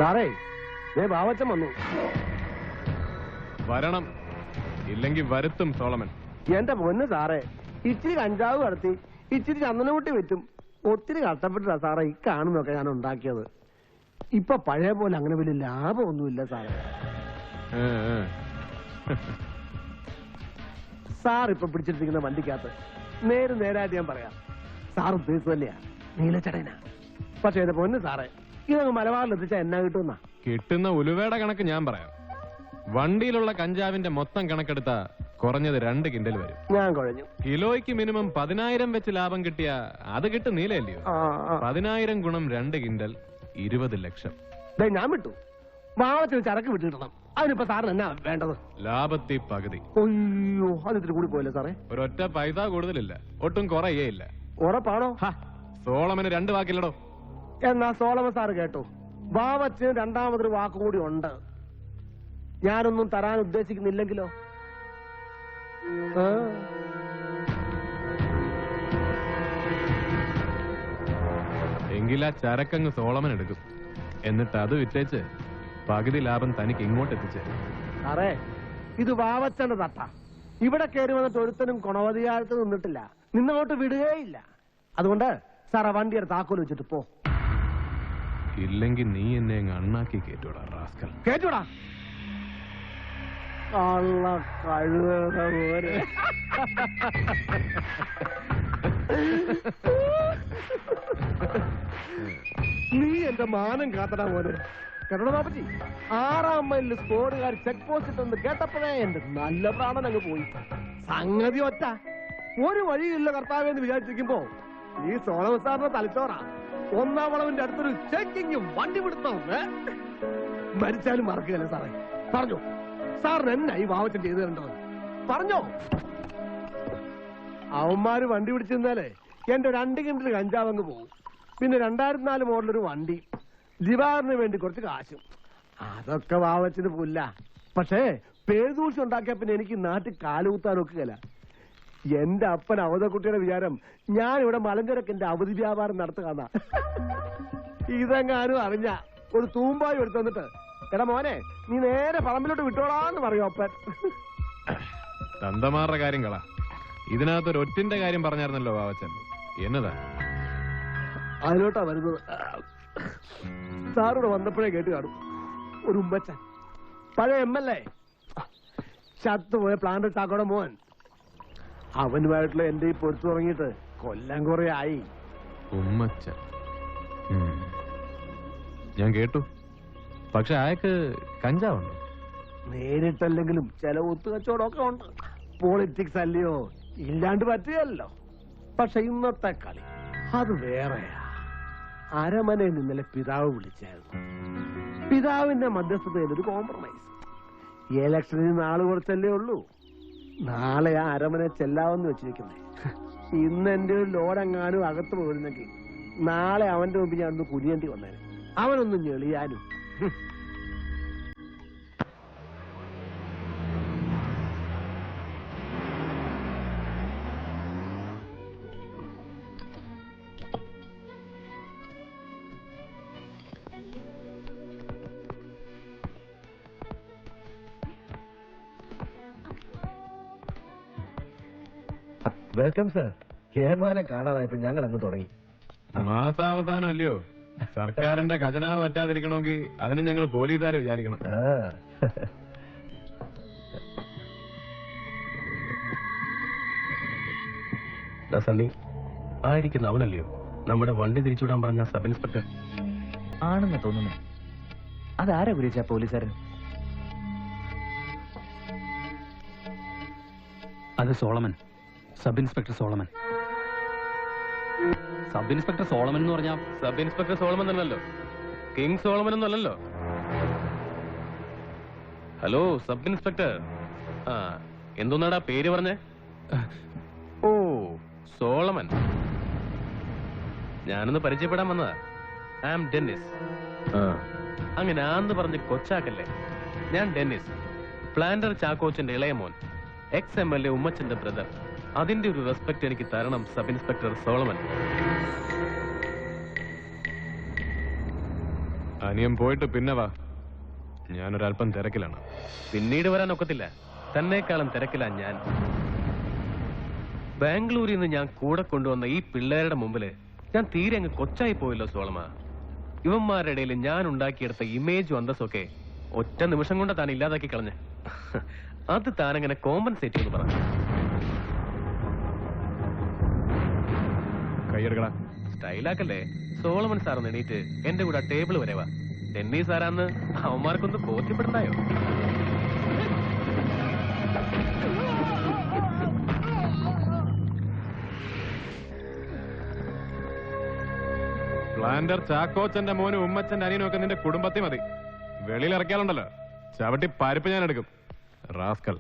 സാറേ ബാവച്ചൻ വന്നു. വരണം, ഇല്ലെങ്കിൽ വരുത്തും സോളമൻ. എന്റെ പൊന്ന് സാറേ, ഇച്ചിരി കഞ്ചാവ് കടത്തി ഇച്ചിരി ചന്ദനമുട്ടി വെറ്റും ഒത്തിരി കഷ്ടപ്പെട്ടിട്ടാ സാറേ ഈ കാണുന്നൊക്കെ ഞാൻ ഉണ്ടാക്കിയത്. ഇപ്പൊ പഴയ പോലെ അങ്ങനെ വലിയ ലാഭമൊന്നുമില്ല സാറേ. സാർ ഇപ്പൊ പിടിച്ചിട്ടിരിക്കുന്ന വണ്ടിക്കകത്ത് നേരായിട്ട് ഞാൻ പറയാം, സാർ ഉദ്ദേശിച്ചതന്നെയാ നീലച്ചടനാ. പക്ഷെ എന്റെ പൊന്ന് സാറേ, ഇതങ്ങ് മലബാറിൽ എത്തിച്ചാ എന്നാ കിട്ടുന്ന കിട്ടുന്ന ഉലുവയുടെ കണക്ക് ഞാൻ പറയാം. വണ്ടിയിലുള്ള കഞ്ചാവിന്റെ മൊത്തം കണക്കെടുത്താ കുറഞ്ഞത് 2 കിൻഡൽ വരും. ഞാൻ കുഴഞ്ഞു. കിലോയ്ക്ക് മിനിമം 10,000 വെച്ച് ലാഭം കിട്ടിയ അത് കിട്ടും നീലയല്ലയോ? 10,000 ഗുണം 2 കിൻഡൽ 20 ലക്ഷം. ഞാൻ വിട്ടു, വാവത്തിന് ചരക്ക് വിട്ടിടണം. അതിനിപ്പോ സാറിന് എന്നാ വേണ്ടത്? ലാഭത്തിൽ പകുതി. അയ്യോ, അതിത്തിരി കൂടി പോയല്ലേ സാറേ? ഒരൊറ്റ പൈസ കൂടുതലില്ല, ഒട്ടും കുറയേയില്ല. ഉറപ്പാണോ? സോളമന് 2 വാക്കില്ലടോ. എന്നാ സോളമൻ സാറ് കേട്ടോ, വാവത്തിന് രണ്ടാമതൊരു വാക്ക് കൂടി ഉണ്ട്. ഞാനൊന്നും തരാൻ ഉദ്ദേശിക്കുന്നില്ലെങ്കിലോ? എങ്കിലാ ചരക്കങ്ങ് സോളമൻ എടുക്കും. എന്നിട്ട് അത് വിറ്റേച്ച് പകുതി ലാഭം തനിക്ക് ഇങ്ങോട്ട് എത്തിച്ചേ. സാറേ, ഇത് വാവച്ചന്റെ തട്ട. ഇവിടെ കയറി വന്നിട്ട് ഒരുത്തനും ഗുണവധികാരത്ത് നിന്നിട്ടില്ല, നിന്നങ്ങോട്ട് വിടുകയില്ല. അതുകൊണ്ട് സാറേ വണ്ടിയുടെ താക്കോല് വെച്ചിട്ട് പോ. ഇല്ലെങ്കിൽ നീ എന്നെ അങ്ങ് അണ്ണാക്കി കേട്ടോടാ റാസ്കൽ. കേട്ടോടാ കള്ള കഴുകയുടെ പോലെ. നീ എന്റെ മാനം കാത്തടാ പോലെ. കേട്ടോ ബാപ്പച്ചി, 6-ാം മൈലിൽ സ്കോഡുകാർ ചെക്ക് പോസ്റ്റ് ഇട്ടെന്ന് കേട്ടപ്പോഴേ എന്റെ നല്ല പ്രാണൻ അങ്ങ് പോയി. സംഗതി ഒറ്റ, ഒരു വഴിയില്ല കർത്താവെന്ന് വിചാരിച്ചിരിക്കുമ്പോ ഈ സോളമൻ സാറിന്റെ തലച്ചോറാ. 1-ാം വളവിന്റെ അടുത്തൊരു ചെക്കിങ് വണ്ടി പിടുത്തം. മരിച്ചാലും മറക്കുകയല്ലേ സാറേ? പറഞ്ഞോ സാറിന് എന്നാ ഈ വാവച്ചൻ ചെയ്തു തരേണ്ടത്? പറഞ്ഞോ. അവന്മാര് വണ്ടി പിടിച്ചിരുന്നാലേ എന്റെ 2 കിൻഡൽ കഞ്ചാവങ്ങ് പോകും. പിന്നെ 2004 മോഡലൊരു വണ്ടി, ദിവാറിന് വേണ്ടി കുറച്ച് കാശും. അതൊക്കെ വാവച്ചന് പുല്ല. പക്ഷേ പേരുദൂഷ്യം ഉണ്ടാക്കിയ പിന്നെ എനിക്ക് നാട്ടിൽ കാലുകുത്താൻ ഒക്കുകയില്ല. എന്റെ അപ്പൻ അവധക്കുട്ടിയുടെ വിചാരം ഞാൻ ഇവിടെ മലഞ്ചരക്കിന്റെ അവധി വ്യാപാരം നടത്തുകയെന്നാ. ഇതെങ്ങാനും അറിഞ്ഞ ഒരു തൂമ്പായി എടുത്തു വന്നിട്ട്, എടാ മോനെ നീ നേരെ പറമ്പിലോട്ട് വിട്ടോളാന്ന് പറയും അപ്പൻ. തന്തമാരുടെ കാര്യം കള. ഇതിനകത്തൊരു ഒറ്റിന്റെ കാര്യം പറഞ്ഞായിരുന്നല്ലോ വാവച്ചൻ. എന്നതാ? അതിലോട്ടാ വരുന്നത്. സാറോട് വന്നപ്പോഴേ കേട്ട് കാണും, ഒരു ഉമ്മച്ചൻ, പഴയ MLA, ചത്തുപോയ പ്ലാന്റ് ചാക്കോടെ മോൻ. അവനുമായിട്ടുള്ള എന്റെ ഈ പൊരുത്തു തുടങ്ങിയിട്ട് കൊല്ലം കുറെ ആയി. ഉമ്മച്ചൻ ഞാൻ കേട്ടു. പക്ഷെ അയാൾക്ക് കഞ്ചാവുണ്ടോ? നേരിട്ടല്ലെങ്കിലും ചില ഒത്തുകച്ചവടമൊക്കെ ഉണ്ട്. പോളിറ്റിക്സ് അല്ലയോ, ഇല്ലാണ്ട് പറ്റുകയല്ലോ. പക്ഷെ ഇന്നത്തെ കളി അത് വേറെയാ. അരമനയിൽ ഇന്നലെ പിതാവ് വിളിച്ചായിരുന്നു. പിതാവിന്റെ മധ്യസ്ഥതയിൽ ഒരു കോംപ്രമൈസ്. ഇലക്ഷനിൽ നാള് കുറച്ചല്ലേ ഉള്ളൂ. നാളെ ആ അരമന ചെല്ലാവെന്ന് വെച്ചിരിക്കുന്നേ. ഇന്ന് എന്റെ ഒരു ലോഡെങ്ങാനും അകത്ത് പോയിരുന്നെങ്കിൽ നാളെ അവന്റെ മുമ്പിൽ ഞാനൊന്ന് കുനിയേണ്ടി വന്നേനെ. അവനൊന്നും ഞെളിയാനും. Welcome sir. കേമാനം കാണാതായപ്പോ ഞങ്ങൾ അങ്ങ് തുടങ്ങി. മാസാവസാനം അല്ലയോ? സർക്കാരിന്റെ ഖജനാവ് പറ്റാതിരിക്കണമെങ്കിൽ അതിന് ഞങ്ങൾ പോലീസുകാരെ വിചാരിക്കണം. സണ്ണി, ആയിരിക്കുന്ന അവനല്ലയോ നമ്മുടെ വണ്ടി തിരിച്ചുവിടാൻ പറഞ്ഞ സബ് ഇൻസ്പെക്ടർ? ആണെന്ന് തോന്നുന്നു. അതാരാ വിളിച്ച പോലീസുകാരൻ? അത് Solomon, sub inspector Solomon. Sub inspector Solomon എന്ന് പറഞ്ഞാൽ സബ് ഇൻസ്പെക്ടർ സോളമൻ അല്ലല്ലോ, കിങ് സോളമൻ ഒന്നും അല്ലല്ലോ. Hello sub inspector. ആ, എന്തോന്നാടാ പേര് പറഞ്ഞേ? ഓ, സോളമൻ. ഞാനൊന്ന് പരിചയപ്പെടാൻ വന്നതാ. I am Dennis. അങ്ങനെ ആന്ന് പറഞ്ഞ് കൊച്ചാക്കല്ലേ. ഞാൻ ഡെന്നിസ്, പ്ലാന്റർ ചാക്കോച്ചന്റെ ഇളയ മോൻ, ex-MLA ഉമ്മച്ചന്റെ ബ്രദർ. അതിന്റെ ഒരു റെസ്പെക്ട് എനിക്ക് തരണം സബ് ഇൻസ്പെക്ടർ സോളമൻ. അനിയൻ പോയിട്ട് പിന്നെ വാ, ഞാനൊരല്പം തിരക്കിലാണ്. പിന്നീട് വരാൻ ഒക്കത്തില്ല, തന്നേക്കാളും തിരക്കിലാ ഞാൻ. ബാംഗ്ലൂരിൽ നിന്ന് ഞാൻ കൂടെ കൊണ്ടുവന്ന ഈ പിള്ളേരുടെ മുമ്പില് ഞാൻ തീരെ അങ്ങ് കൊച്ചായി പോയല്ലോ സോളമ. ഇവന്മാരുടെ ഇടയിൽ ഞാൻ ഉണ്ടാക്കിയെടുത്ത ഇമേജും അന്തസ്സൊക്കെ ഒറ്റ നിമിഷം കൊണ്ട് താൻ ഇല്ലാതാക്കി കളഞ്ഞ്. അത് താനങ്ങനെ കോമ്പൻസേറ്റ് ചെയ്ത് പറഞ്ഞു. കയ്യെടുക്കടാ. സ്റ്റൈലാക്കല്ലേ. സോളമൻ സാർ എണീറ്റ് എന്റെ കൂടെ ടേബിൾ വരെ വാ. ടെന്നീസ് ആരാന്ന് അവന്മാർക്കൊന്ന് ബോധ്യപ്പെടുത്തായോ? പ്ലാന്റർ ചാക്കോച്ചന്റെ മോനും ഉമ്മച്ചന്റെ അനിയനും ഒക്കെ നിന്റെ കുടുംബത്തിൽ മതി. വെളിയിൽ ഇറക്കിയാലുണ്ടല്ലോ ചവിട്ടി പരിപ്പ് ഞാൻ എടുക്കും. റാസ്കൽ.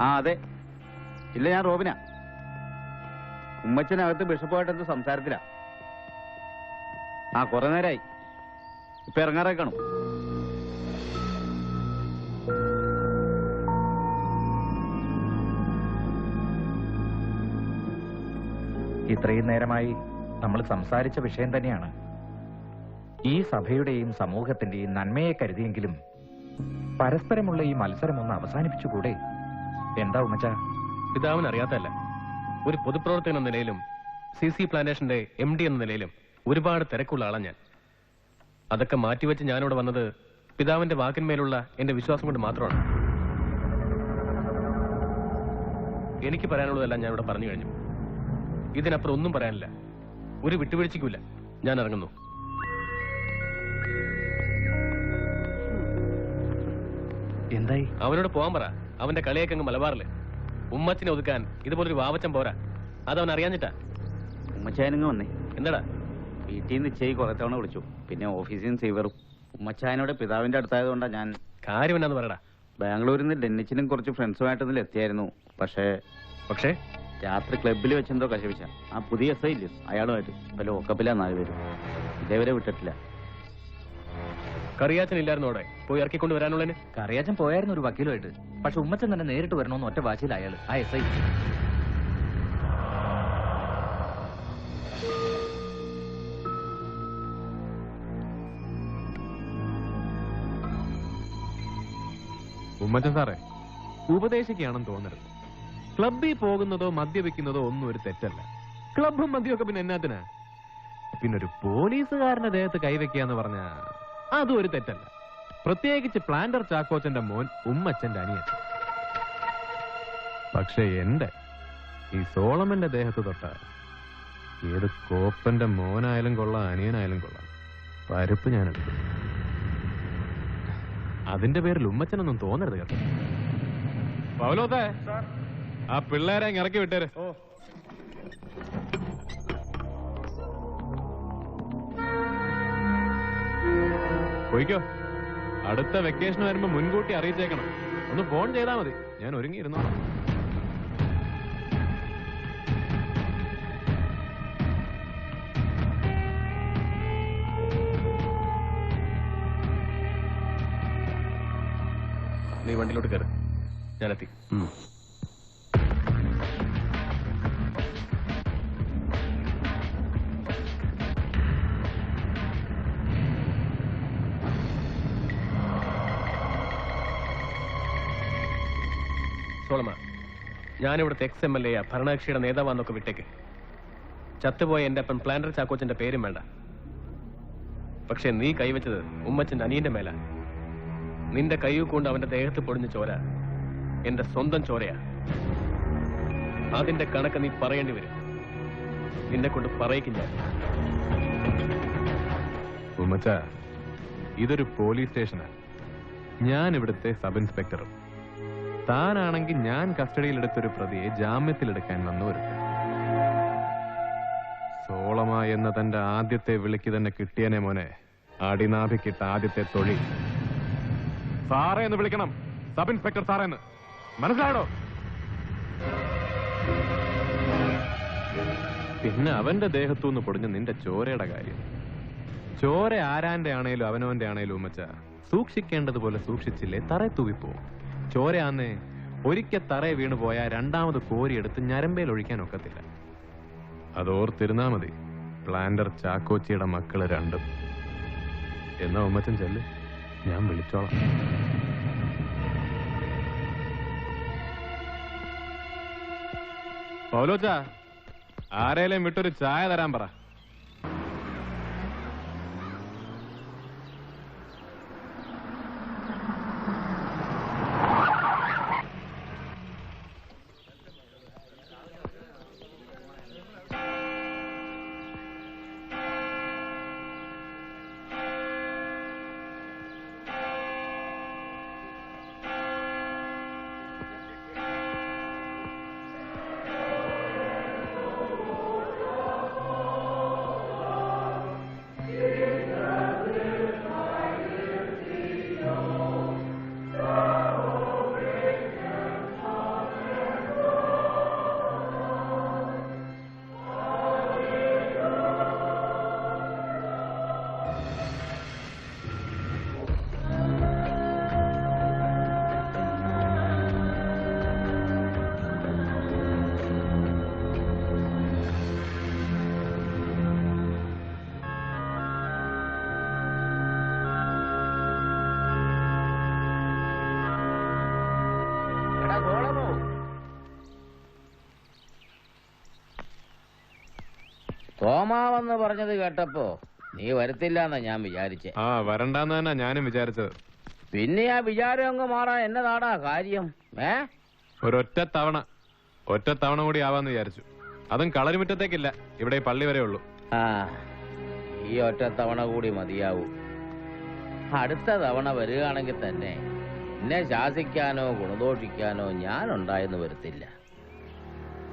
ആ അതെ, ഇല്ല ഞാൻ റോബിനാ. ഉമ്മച്ചനകത്ത് ബിഷപ്പുമായിട്ട് സംസാരത്തിലാ. ആ കുറെ നേരമായി, ഇപ്പൊ ഇറങ്ങാറേ കാണും. ഇത്രയും നേരമായി നമ്മൾ സംസാരിച്ച വിഷയം തന്നെയാണ്. ഈ സഭയുടെയും സമൂഹത്തിന്റെയും നന്മയെ കരുതിയെങ്കിലും പരസ്പരമുള്ള ഈ മത്സരം ഒന്ന് അവസാനിപ്പിച്ചുകൂടെ? എന്താ ഉമ്മച്ച? പിതാവിന് അറിയാത്തല്ല, ഒരു പൊതുപ്രവർത്തകൻ എന്ന നിലയിലും CC പ്ലാന്റേഷന്റെ MD എന്ന നിലയിലും ഒരുപാട് തിരക്കുള്ള ആളാണ് ഞാൻ. അതൊക്കെ മാറ്റിവെച്ച് ഞാനിവിടെ വന്നത് പിതാവിന്റെ വാക്കിന്മേലുള്ള എന്റെ വിശ്വാസം കൊണ്ട് മാത്രമാണ്. എനിക്ക് പറയാനുള്ളതെല്ലാം ഞാനിവിടെ പറഞ്ഞു കഴിഞ്ഞു. ഇതിനപ്പുറം ഒന്നും പറയാനില്ല. ഒരു വിട്ടുവീഴ്ചയ്ക്കുമില്ല. ഞാൻ ഇറങ്ങുന്നു. എന്തായി? അവനോട് പോകാൻ പറ. അവന്റെ കളിയൊക്കെ അങ്ങ് മലബാറില്. ഉമ്മച്ചിനെ ഒതുക്കാൻ ഇതുപോലൊരു വാവച്ചം പോരാ. അതവൻ അറിയാഞ്ഞിട്ടാ. ഉമ്മച്ചായനങ്ങ് വന്നേ. എന്താടാ? വീട്ടിൽ നിന്ന് നിശ്ചയി കുറെ തവണ വിളിച്ചു, പിന്നെ ഓഫീസിൽ നിന്ന് സീവറും. ഉമ്മച്ചായനോട് പിതാവിന്റെ അടുത്തായതുകൊണ്ടാണ് ഞാൻ. കാര്യം എന്നാന്ന് പറയടാ. ബാംഗ്ലൂരിൽ നിന്ന് ഡെന്നിച്ചിനും കുറച്ച് ഫ്രണ്ട്സുമായിട്ട് എത്തിയായിരുന്നു. പക്ഷേ രാത്രി ക്ലബിൽ വെച്ചെന്തോ കശപിച്ച. ആ പുതിയ SI ഇല്ലേ, അയാളുമായിട്ട് ഇപ്പൊ ലോക്കപ്പിലാ 4 പേര്. ഇതേവരെ വിട്ടിട്ടില്ല. കറിയാച്ചൻ ഇല്ലായിരുന്നു അവിടെ പോയി ഇറക്കിക്കൊണ്ട് വരാനുള്ളതിന്. കറിയാച്ചൻ പോയായിരുന്നു ഒരു വക്കീലുമായിട്ട്. പക്ഷെ ഉമ്മച്ചൻ തന്നെ നേരിട്ട് വരണമെന്ന് ഒറ്റ വാശിയിൽ അയാൾ ആ SI. ഉമ്മച്ചൻ സാറേ, ഉപദേശിക്കുകയാണെന്ന് തോന്നരുത്. ക്ലബിൽ പോകുന്നതോ മദ്യപിക്കുന്നതോ ഒന്നും ഒരു തെറ്റല്ല. ക്ലബും മദ്യമൊക്കെ പിന്നെ എന്നാത്തിനാ? പിന്നൊരു പോലീസുകാരന്റെ ദേഹത്ത് കൈവയ്ക്കാന്ന് പറഞ്ഞ അതും ഒരു തെറ്റല്ല. പ്രത്യേകിച്ച് പ്ലാന്റർ ചാക്കോച്ചന്റെ മോൻ ഉമ്മച്ചന്റെ അനിയൻ. പക്ഷെ ഈ സോളമന്റെ ദേഹത്ത് തൊട്ട ഏത് കോപ്പന്റെ മോനായാലും കൊള്ളാം, അനിയനായാലും കൊള്ളാം, പരിപ്പ് ഞാൻ എടുക്കും. അതിന്റെ പേരിൽ ഉമ്മച്ചനൊന്നും തോന്നരുത് കേട്ടോ. പൗലോസേ, ആ പിള്ളേരെ ഇറക്കി വിട്ടേര്. പോയിക്കോ. അടുത്ത വെക്കേഷൻ വരുമ്പോ മുൻകൂട്ടി അറിയിച്ചേക്കണം. ഒന്ന് ഫോൺ ചെയ്താൽ മതി, ഞാൻ ഒരുങ്ങിയിരുന്നോളാം. നീ വണ്ടിയിലോട്ട് കയറി, ഞാനെത്തി. സോളമ, ഞാനിവിടുത്തെ XMLA ഭരണകക്ഷിയുടെ നേതാവാന്നൊക്കെ വിട്ടേക്ക്. ചത്തുപോയ എന്റെ അപ്പൻ പ്ലാന്റർ ചാക്കോച്ചന്റെ പേരും വേണ്ട. പക്ഷെ നീ കൈവച്ചത് ഉമ്മച്ചന്റെ അനിയന്റെ മേല. നിന്റെ കൈ കൊണ്ട് അവന്റെ ദേഹത്ത് പൊടിഞ്ഞ ചോര എന്റെ സ്വന്തം ചോരയാ. അതിന്റെ കണക്ക് നീ പറയേണ്ടി വരും. നിന്നെ കൊണ്ട് പറയിക്കും ഞാൻ. ഉമ്മച്ച, ഇതൊരു പോലീസ് സ്റ്റേഷനാ. ഞാൻ ഇവിടുത്തെ സബ് ഇൻസ്പെക്ടറും. താനാണെങ്കിൽ ഞാൻ കസ്റ്റഡിയിലെടുത്തൊരു പ്രതിയെ ജാമ്യത്തിലെടുക്കാൻ വന്നു ഒരുത്തൻ. സോളമ എന്ന തന്റെ ആദ്യത്തെ വിളിക്ക് തന്നെ കിട്ടിയനെ മോനെ. അടിനാഭിക്കിട്ട ആദ്യത്തെ തൊഴി. സാറേ എന്ന് വിളിക്കണം, സബ് ഇൻസ്പെക്ടർ സാറേന്ന്. മനസ്സിലായോ? പിന്നെ അവന്റെ ദേഹത്തുനിന്ന് പൊടിഞ്ഞ നിന്റെ ചോരയുടെ കാര്യം. ചോര ആരാന്റെ ആണേലും അവനവന്റെ ആണേലും ഉമ്മച്ച, സൂക്ഷിക്കേണ്ടതുപോലെ സൂക്ഷിച്ചില്ലേ തറ തൂവിപ്പോവും. ചോരയാന്നേ ഒരിക്കൽ തറയെ വീണു പോയാൽ രണ്ടാമത് കോരിയെടുത്ത് ഞരമ്പേൽ ഒഴിക്കാൻ ഒക്കത്തില്ല. അതോർത്തിരുന്നാ മതി. പ്ലാന്റർ ചാക്കോച്ചിയുടെ മക്കള് രണ്ടും. എന്നാ ഉമ്മച്ചൻ ചെല്ല്, ഞാൻ വിളിച്ചോളാം. പൗലോച്ച, ആരേലും വിട്ടൊരു ചായ തരാൻ പറ. തോമാവെന്ന് പറഞ്ഞത് കേട്ടപ്പോ നീ വരത്തില്ലെന്നാ ഞാൻ വിചാരിച്ചേ. ആ, വരണ്ടെന്ന് തന്നെ ഞാനും വിചാരിച്ചത്. പിന്നെ ആ വിചാരം അങ്ങ് മാറാൻ എന്നതാടാ കാര്യം? ഒരൊറ്റ തവണ കൂടി ആവാന്ന് വിചാരിച്ചു. അതും കളരിമുറ്റത്തേക്കില്ല, ഇവിടെ ഈ പള്ളി വരെ ഉള്ളൂ. ആ, ഈ ഒറ്റ തവണ കൂടി മതിയാവൂ. അടുത്ത തവണ വരികയാണെങ്കിൽ തന്നെ എന്നെ ശാസിക്കാനോ ഗുണദോഷിക്കാനോ ഞാനുണ്ടായെന്ന് വരത്തില്ല.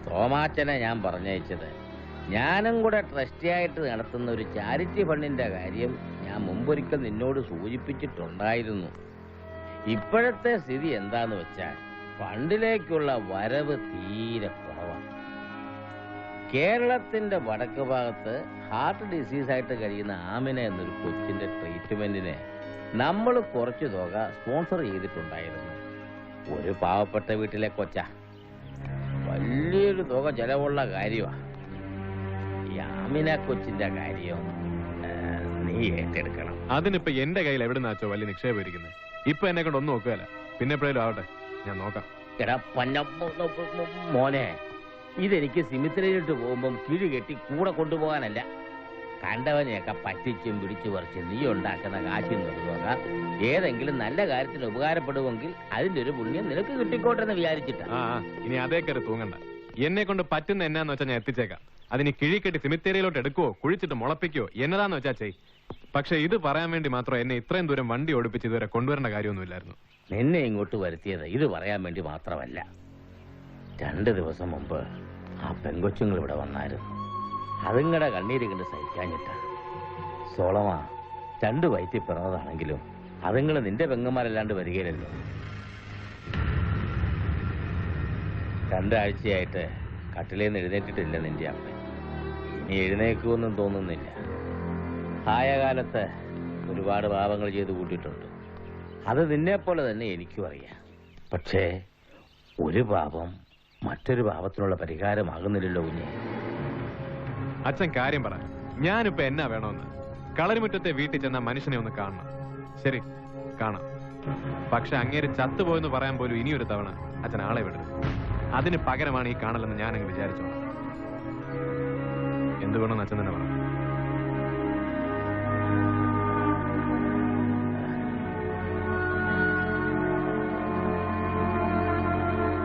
തോമാച്ചനെ ഞാൻ പറഞ്ഞയച്ചത് ഞാനും കൂടെ ട്രസ്റ്റിയായിട്ട് നടത്തുന്ന ഒരു ചാരിറ്റി ഫണ്ടിന്റെ കാര്യം ഞാൻ മുമ്പൊരിക്കൽ നിന്നോട് സൂചിപ്പിച്ചിട്ടുണ്ടായിരുന്നു. ഇപ്പോഴത്തെ സ്ഥിതി എന്താന്ന് വെച്ചാൽ ഫണ്ടിലേക്കുള്ള വരവ് തീരെ കുറവാണ്. കേരളത്തിന്റെ വടക്ക് ഭാഗത്ത് ഹാർട്ട് ഡിസീസായിട്ട് കഴിയുന്ന ആമിന എന്നൊരു കൊച്ചിന്റെ ട്രീറ്റ്മെന്റിന് നമ്മൾ കുറച്ചു തുക സ്പോൺസർ ചെയ്തിട്ടുണ്ടായിരുന്നു. ഒരു പാവപ്പെട്ട വീട്ടിലെ കൊച്ച. വലിയൊരു തുക ചെലവുള്ള കാര്യമാണ്. ഈ ആമിന കൊച്ചിന്റെ കാര്യം നീ ഏറ്റെടുക്കണം. അതിനിപ്പോ എന്റെ കയ്യിൽ എവിടെ നിന്നാച്ചോ വലിയ നിക്ഷേപം ഇരിക്കുന്നത്? ഇപ്പൊ എന്നെ കൊണ്ട് ഒന്നും നോക്കുകയല്ല, പിന്നെ എപ്പോഴേലും ആവട്ടെ, ഞാൻ നോക്കാം. എടാ മോനെ, ഇതെനിക്ക് സിമിത്രിയിലിട്ട് പോകുമ്പം കിഴി കെട്ടി കൂടെ കൊണ്ടുപോകാനല്ല. കണ്ടവനെയൊക്കെ പറ്റിച്ചും പിടിച്ചു പറിച്ച് നീ ഉണ്ടാക്കുന്ന കാശിൽ നിർത്തുക. ഏതെങ്കിലും നല്ല കാര്യത്തിന് ഉപകാരപ്പെടുമെങ്കിൽ അതിന്റെ ഒരു പുണ്യം നിനക്ക് കിട്ടിക്കോട്ടെ എന്ന് വിചാരിച്ചിട്ടാ. ഇനി അതേ കയറി തൂങ്ങണ്ട. എന്നെ കൊണ്ട് പറ്റുന്ന എന്നാന്ന് വെച്ചാൽ ഞാൻ എത്തിച്ചേക്കാം. അതിന് കിഴി കെട്ടി സിമിത്തേരിയിലോട്ട് എടുക്കുവോ കുഴിച്ചിട്ട് മുളപ്പിക്കോ എന്നതാന്ന് വെച്ചാ ചെയ്. പക്ഷെ ഇത് പറയാൻ വേണ്ടി മാത്രം എന്നെ ഇത്രയും ദൂരം വണ്ടി ഓടിപ്പിച്ച് ഇതുവരെ കൊണ്ടുവരേണ്ട കാര്യമൊന്നുമില്ലായിരുന്നു. നിന്നെ ഇങ്ങോട്ട് വരുത്തിയത് ഇത് പറയാൻ വേണ്ടി മാത്രമല്ല. 2 ദിവസം മുമ്പ് ആ പെങ്കൊച്ചുങ്ങൾ ഇവിടെ വന്നായിരുന്നു. അതുങ്ങളുടെ കണ്ണീര് കണ്ട് സഹിക്കാഞ്ഞിട്ടാ. സോളമ, രണ്ട് വയറ്റിൽ പിറന്നതാണെങ്കിലും അതുങ്ങൾ നിന്റെ പെങ്ങന്മാരല്ലാണ്ട് വരികയില്ലല്ലോ. 2 ആഴ്ചയായിട്ട് കട്ടിലേന്ന് എഴുന്നേറ്റിട്ടില്ല നിന്റെ അമ്മ. ഇനി എഴുന്നേക്കുമെന്നും തോന്നുന്നില്ല. ആയ കാലത്ത് ഒരുപാട് പാപങ്ങൾ ചെയ്ത് കൂട്ടിയിട്ടുണ്ട്. അത് നിന്നെപ്പോലെ തന്നെ എനിക്കും അറിയാം. പക്ഷേ ഒരു പാപം മറ്റൊരു പാപത്തിനുള്ള പരിഹാരമാകുന്നില്ലല്ലോ കുഞ്ഞെ. അച്ഛൻ കാര്യം പറ. ഞാനിപ്പോ എന്നാ വേണമെന്ന്? കളരിമുറ്റത്തെ വീട്ടിൽ ചെന്ന മനുഷ്യനെ ഒന്ന് കാണണം. ശരി, കാണാം. പക്ഷെ അങ്ങേര് ചത്തുപോയെന്ന് പറയാൻ പോലും ഇനിയൊരു തവണ അച്ഛൻ ആളെ വിടരുത്. അതിന് പകരമാണ് ഈ കാണലെന്ന് ഞാനങ്ങ് വിചാരിച്ചോളാം. എന്തുകൊണ്ടെന്ന് അച്ഛൻ തന്നെ പറഞ്ഞു.